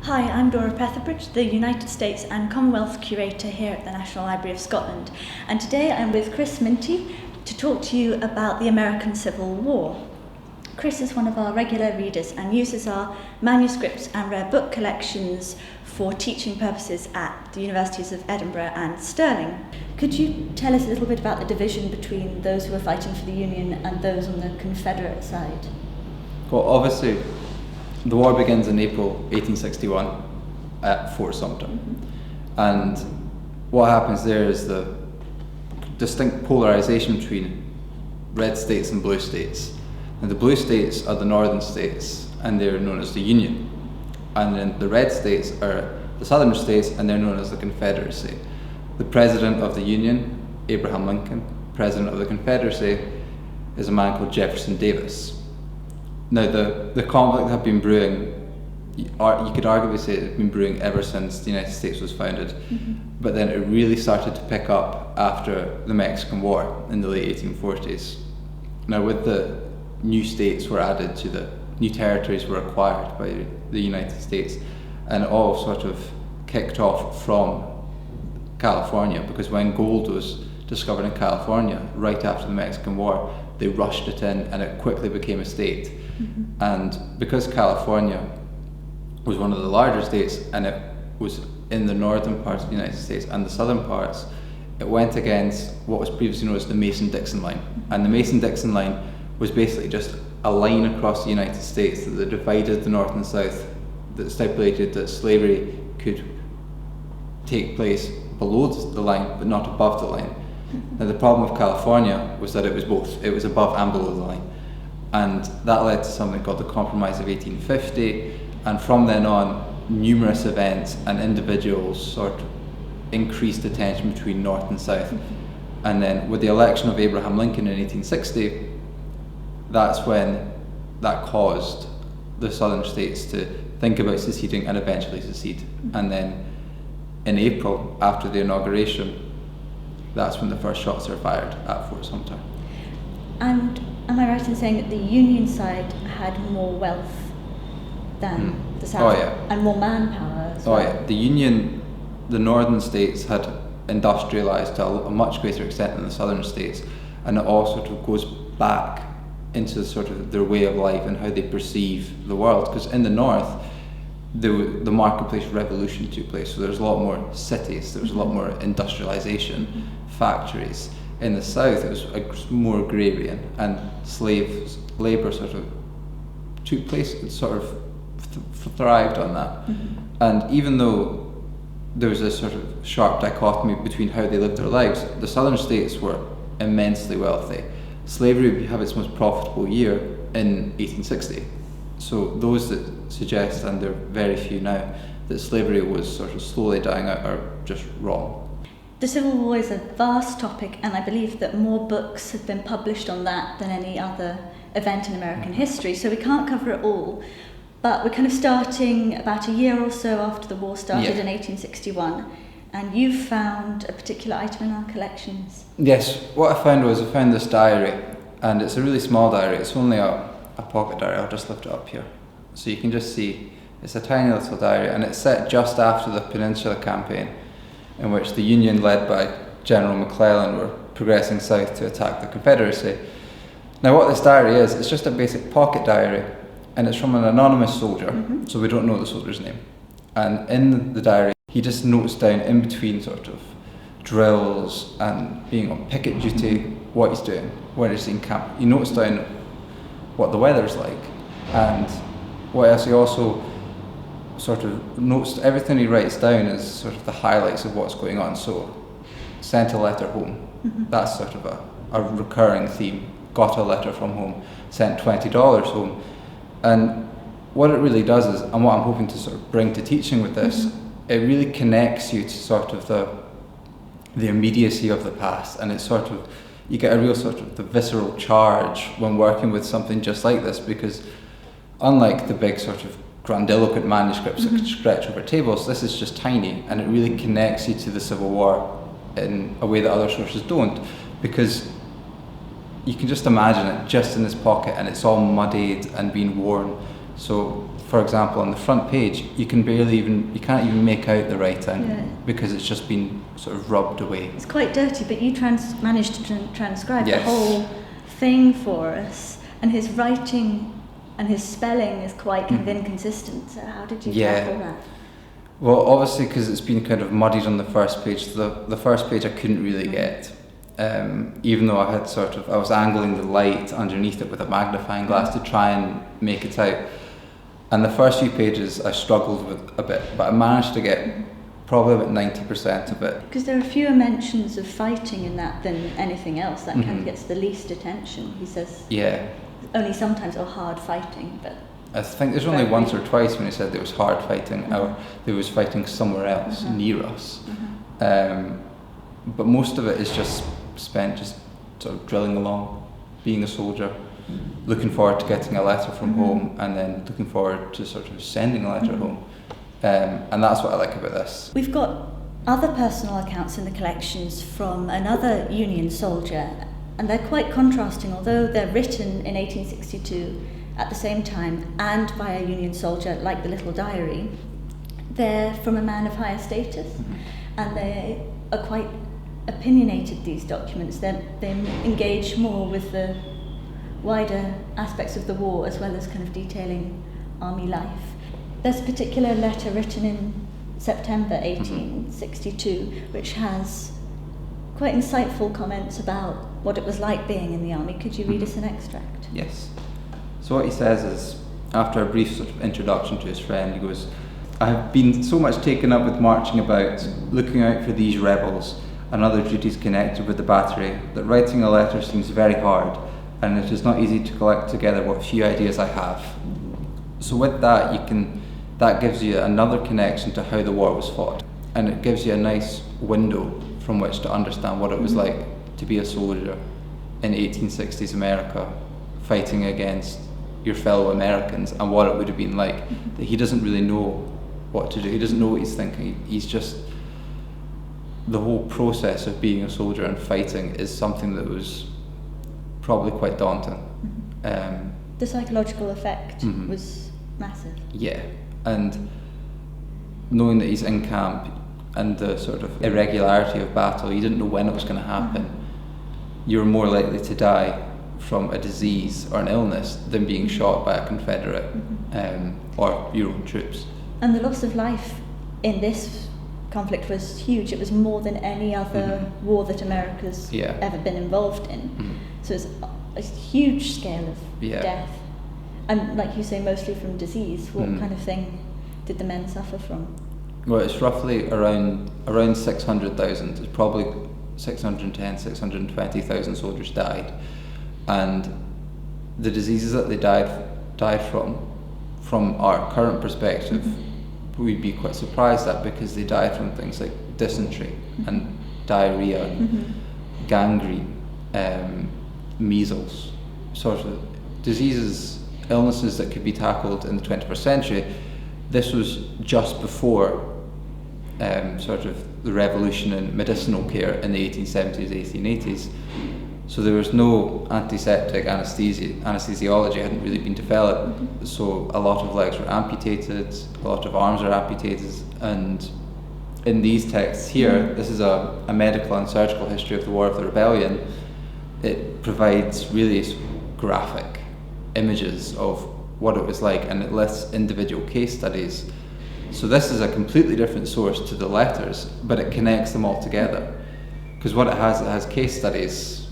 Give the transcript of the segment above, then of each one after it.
Hi, I'm Dora Petherbridge, the United States and Commonwealth Curator here at the National Library of Scotland, and today I'm with Chris Minty to talk to you about the American Civil War. Chris is one of our regular readers and uses our manuscripts and rare book collections for teaching purposes at the Universities of Edinburgh and Stirling. Could you tell us a little bit about the division between those who were fighting for the Union and those on the Confederate side? Well, obviously, the war begins in April 1861 at Fort Sumter. And what happens there is the distinct polarization between red states and blue states. And the blue states are the northern states, and they're known as the Union. And then the red states are the southern states, and they're known as the Confederacy. The president of the Union, Abraham Lincoln. President of the Confederacy is a man called Jefferson Davis. Now, the conflict had been brewing, you could arguably say it had been brewing ever since the United States was founded, but then it really started to pick up after the Mexican War in the late 1840s. Now, with the new states were added to the new territories were acquired by the United States, and it all sort of kicked off from California, because when gold was discovered in California right after the Mexican War, they rushed it in and it quickly became a state. And because California was one of the larger states and it was in the northern parts of the United States and the southern parts, it went against what was previously known as the Mason-Dixon line. And the Mason-Dixon line was basically just a line across the United States that divided the North and South, that stipulated that slavery could take place below the line but not above the line. Now, the problem with California was that it was both. It was above and below the line. And that led to something called the Compromise of 1850. And from then on, numerous events and individuals sort of increased the tension between North and South. And then with the election of Abraham Lincoln in 1860, that's when that caused the southern states to think about seceding and eventually secede. And then in April, after the inauguration, that's when the first shots are fired at Fort Sumter. And am I right in saying that the Union side had more wealth than the South? Oh, yeah. And more manpower as well? Oh yeah, the Union, the northern states had industrialised to a much greater extent than the southern states, and it all sort of goes back into sort of their way of life and how they perceive the world. Because in the north, the marketplace revolution took place, so there's a lot more cities, there was a lot more industrialisation, factories. In the south, it was more agrarian, and slave labour sort of took place, it sort of thrived on that. And even though there was this sort of sharp dichotomy between how they lived their lives, the southern states were immensely wealthy. Slavery would have its most profitable year in 1860. So those that suggest, and there are very few now, that slavery was sort of slowly dying out are just wrong. The Civil War is a vast topic, and I believe that more books have been published on that than any other event in American history, so we can't cover it all. But we're kind of starting about a year or so after the war started in 1861, and you found a particular item in our collections. Yes, what I found this diary, and it's a really small diary. It's only a pocket diary. I'll just lift it up here. So you can just see, it's a tiny little diary, and it's set just after the Peninsula Campaign, in which the Union, led by General McClellan, were progressing south to attack the Confederacy. Now, what this diary is, it's just a basic pocket diary, and it's from an anonymous soldier, so we don't know the soldier's name. And in the diary, he just notes down in between sort of drills and being on picket duty, what he's doing, where he's in camp. He notes down what the weather's like, and what else he also sort of notes. Everything he writes down is sort of the highlights of what's going on. So, sent a letter home, that's sort of a recurring theme. Got a letter from home, sent $20 home. And what it really does is, and what I'm hoping to sort of bring to teaching with this, it really connects you to sort of the immediacy of the past, and it's sort of, you get a real sort of the visceral charge when working with something just like this, because unlike the big sort of grandiloquent manuscripts that could stretch over tables, this is just tiny, and it really connects you to the Civil War in a way that other sources don't, because you can just imagine it just in this pocket, and it's all muddied and being worn. So for example, on the front page, you can't even make out the writing because it's just been sort of rubbed away. It's quite dirty, but you managed to transcribe Yes. the whole thing for us, and his writing and his spelling is quite kind of inconsistent. So how did you tackle that? Well, obviously, because it's been kind of muddied on the first page. The first page I couldn't really get, even though I was angling the light underneath it with a magnifying glass to try and make it out. And the first few pages I struggled with a bit, but I managed to get probably about 90% of it. Because there are fewer mentions of fighting in that than anything else. That kind of gets the least attention. He says only sometimes hard fighting, but I think there's only once or twice when he said there was hard fighting or there was fighting somewhere else near us. But most of it is just spent just sort of drilling along, being a soldier, looking forward to getting a letter from home, and then looking forward to sort of sending a letter home. And that's what I like about this. We've got other personal accounts in the collections from another Union soldier, and they're quite contrasting, although they're written in 1862 at the same time and by a Union soldier like the little diary. They're from a man of higher status, and they are quite opinionated, these documents. They engage more with the wider aspects of the war as well as kind of detailing army life. There's a particular letter written in September 1862 which has quite insightful comments about what it was like being in the army. Could you read us an extract? Yes. So what he says is, after a brief sort of introduction to his friend, he goes, "I have been so much taken up with marching about, looking out for these rebels and other duties connected with the battery, that writing a letter seems very hard, and it is not easy to collect together what few ideas I have." So with that, that gives you another connection to how the war was fought, and it gives you a nice window from which to understand what it was like to be a soldier in 1860s America, fighting against your fellow Americans, and what it would have been like. That he doesn't really know what to do. He doesn't know what he's thinking. He's just, the whole process of being a soldier and fighting is something that was probably quite daunting. The psychological effect was massive. Yeah, and knowing that he's in camp and the sort of irregularity of battle, you didn't know when it was going to happen. You were more likely to die from a disease or an illness than being shot by a Confederate or your own troops. And the loss of life in this conflict was huge. It was more than any other war that America's ever been involved in. So it's a huge scale of death. And like you say, mostly from disease. What kind of thing did the men suffer from? Well, it's roughly around 600,000. It's probably 610, 620,000 soldiers died. And the diseases that they died from our current perspective, we'd be quite surprised at, because they died from things like dysentery and diarrhea, gangrene, measles, sort of diseases, illnesses that could be tackled in the 21st century. This was just before sort of the revolution in medicinal care in the 1870s, 1880s. So there was no antiseptic anesthesiology hadn't really been developed. So a lot of legs were amputated, a lot of arms are amputated, and in these texts here, this is a medical and surgical history of the War of the Rebellion. It provides really graphic images of what it was like, and it lists individual case studies. So this is a completely different source to the letters, but it connects them all together. Because what it has case studies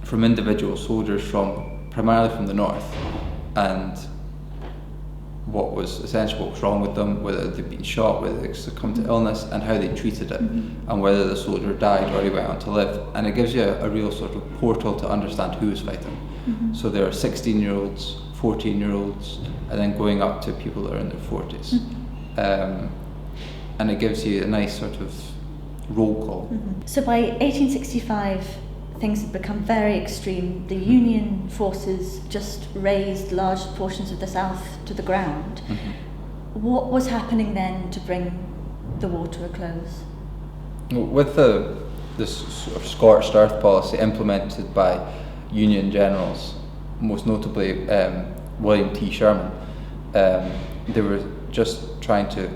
from individual soldiers primarily from the north, and what was wrong with them, whether they'd been shot, whether they succumbed to illness, and how they treated it, and whether the soldier died or he went on to live. And it gives you a real sort of portal to understand who is fighting. So there are 16-year-olds, 14-year-olds, and then going up to people that are in their 40s. And it gives you a nice sort of roll call. So by 1865, things had become very extreme. The Union forces just razed large portions of the South to the ground. What was happening then to bring the war to a close? With this sort of scorched earth policy implemented by Union generals, most notably William T. Sherman, they were just trying to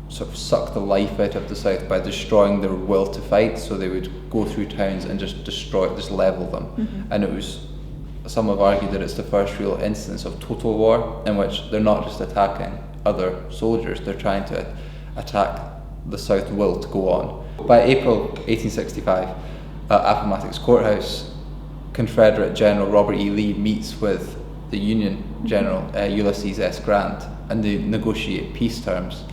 sort of suck the life out of the South by destroying their will to fight. So they would go through towns and just destroy, just level them. And it was, some have argued that it's the first real instance of total war in which they're not just attacking other soldiers, they're trying to attack the South will to go on. By April 1865, at Appomattox Courthouse, Confederate General Robert E. Lee meets with the Union General Ulysses S. Grant, and they negotiate peace terms.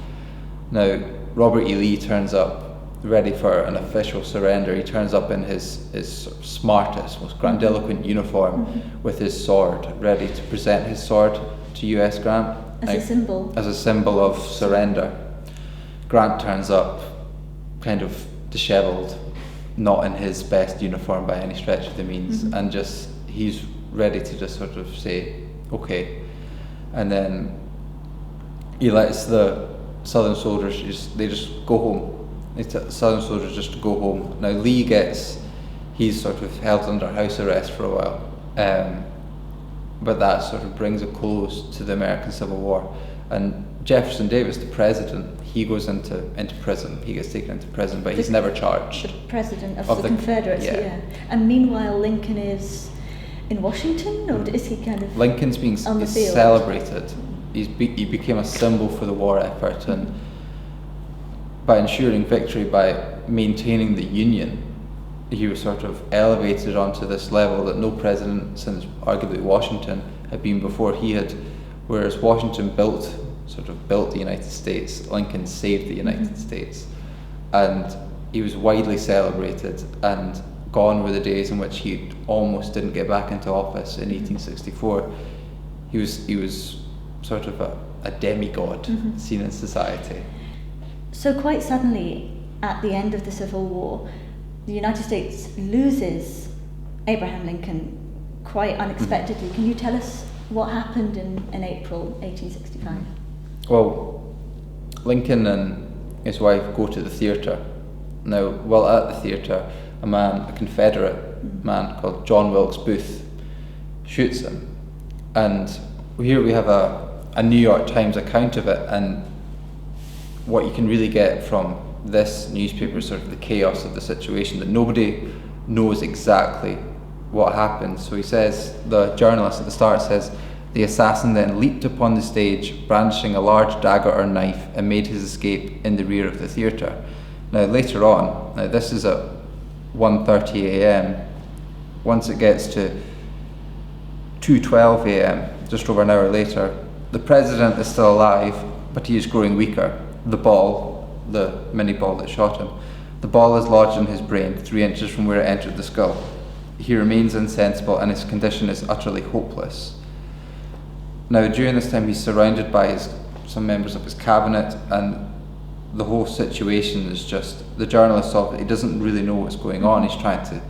Now, Robert E. Lee turns up ready for an official surrender. He turns up in his sort of smartest, most grandiloquent uniform with his sword, ready to present his sword to U.S. Grant. As a symbol? As a symbol of surrender. Grant turns up kind of dishevelled, not in his best uniform by any stretch of the means, and just, he's ready to just sort of say, okay. And then he lets the Southern soldiers, they just go home. Southern soldiers just to go home. Now Lee he's sort of held under house arrest for a while, but that sort of brings a close to the American Civil War. And Jefferson Davis, the president, he goes into prison. He gets taken into prison, but he's never charged. The president of the Confederacy, yeah. And meanwhile, Lincoln is in Washington, or is he kind of Lincoln's being on the field? Celebrated. He became a symbol for the war effort, and by ensuring victory, by maintaining the Union, he was sort of elevated onto this level that no president since arguably Washington had been before. Whereas Washington built the United States, Lincoln saved the United States, and he was widely celebrated, and gone were the days in which he almost didn't get back into office in 1864. He was sort of a demigod seen in society. So quite suddenly, at the end of the Civil War, the United States loses Abraham Lincoln quite unexpectedly. Can you tell us what happened in April 1865? Well, Lincoln and his wife go to the theatre. Now, while at the theatre, a Confederate man called John Wilkes Booth shoots him. And here we have a New York Times account of it, and what you can really get from this newspaper is sort of the chaos of the situation, that nobody knows exactly what happened. So he says, the journalist at the start says, the assassin then leaped upon the stage, brandishing a large dagger or knife, and made his escape in the rear of the theatre. Now later on, this is at 1:30 a.m. Once it gets to 2:12 a.m., just over an hour later, the president is still alive, but he is growing weaker. The mini ball that shot him, the ball is lodged in his brain 3 inches from where it entered the skull. He remains insensible, and his condition is utterly hopeless. Now, during this time, he's surrounded by some members of his cabinet, and the whole situation is just, the journalist saw that he doesn't really know what's going on. He's trying to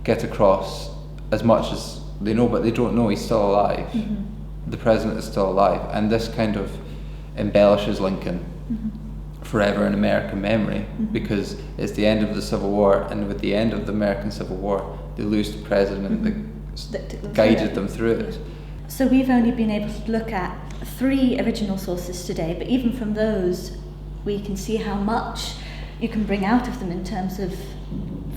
get across as much as they know, but they don't know he's still alive. The president is still alive, and this kind of embellishes Lincoln forever in American memory, because it's the end of the Civil War, and with the end of the American Civil War, they lose the president that guided them through it. So we've only been able to look at 3 original sources today, but even from those, we can see how much you can bring out of them in terms of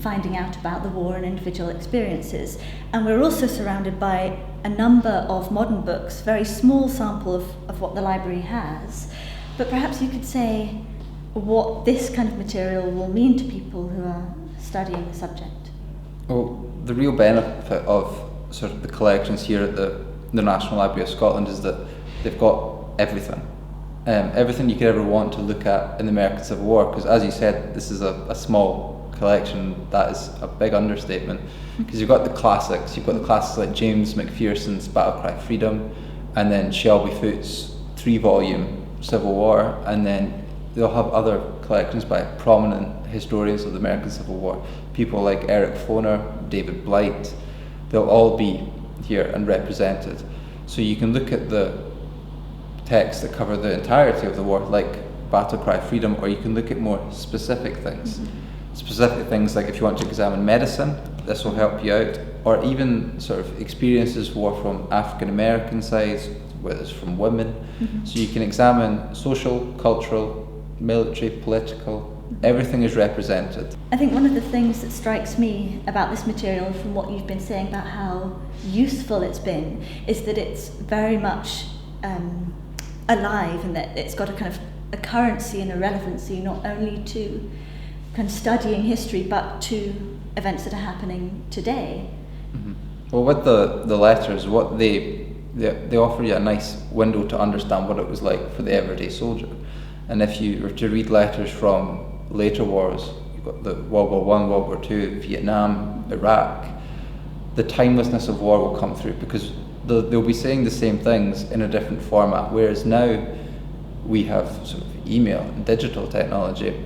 finding out about the war and individual experiences. And we're also surrounded by a number of modern books, very small sample of what the library has. But perhaps you could say what this kind of material will mean to people who are studying the subject. Well, the real benefit of sort of the collections here at the National Library of Scotland is that they've got everything. Everything you could ever want to look at in the American Civil War, because as you said, this is a small collection. That is a big understatement, because you've got the classics. You've got the classics like James McPherson's Battle Cry Freedom, and then Shelby Foote's 3-volume Civil War, and then they'll have other collections by prominent historians of the American Civil War, people like Eric Foner, David Blight. They'll all be here and represented. So you can look at the texts that cover the entirety of the war, like Battle Cry Freedom, or you can look at more specific things. Specific things like if you want to examine medicine, this will help you out, or even sort of experiences war from African American sides, whether it's from women. So you can examine social, cultural, military, political, everything is represented. I think one of the things that strikes me about this material, from what you've been saying about how useful it's been, is that it's very much alive, and that it's got a kind of a currency and a relevancy not only to kind of studying history but to events that are happening today. Well, with the letters, what they offer you a nice window to understand what it was like for the everyday soldier. And if you were to read letters from later wars, you've got the World War I, World War II, Vietnam, Iraq, the timelessness of war will come through, because they'll be saying the same things in a different format, whereas now we have sort of email and digital technology.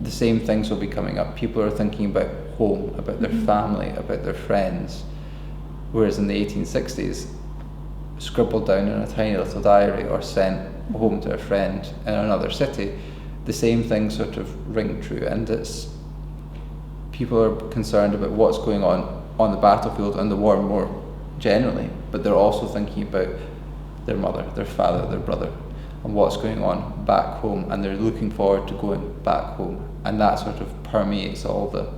The same things will be coming up. People are thinking about home, about their family, about their friends, whereas in the 1860s, scribbled down in a tiny little diary or sent home to a friend in another city, the same things sort of ring true, and it's people are concerned about what's going on the battlefield and the war more generally, but they're also thinking about their mother, their father, their brother, and what's going on back home, and they're looking forward to going back home, and that sort of permeates all the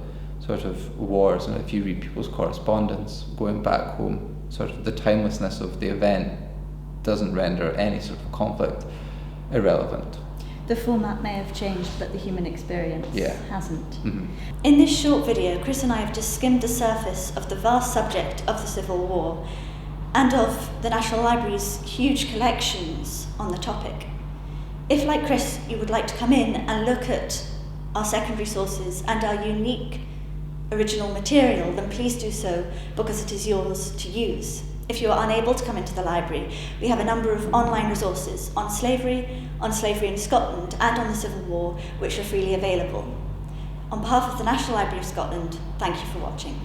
sort of wars. And if you read people's correspondence, going back home, sort of the timelessness of the event doesn't render any sort of conflict irrelevant. The format may have changed, but the human experience hasn't. In this short video, Chris and I have just skimmed the surface of the vast subject of the Civil War and of the National Library's huge collections on the topic. If, like Chris, you would like to come in and look at our secondary sources and our unique original material, then please do so, because it is yours to use. If you are unable to come into the library, we have a number of online resources on slavery in Scotland, and on the Civil War, which are freely available. On behalf of the National Library of Scotland, thank you for watching.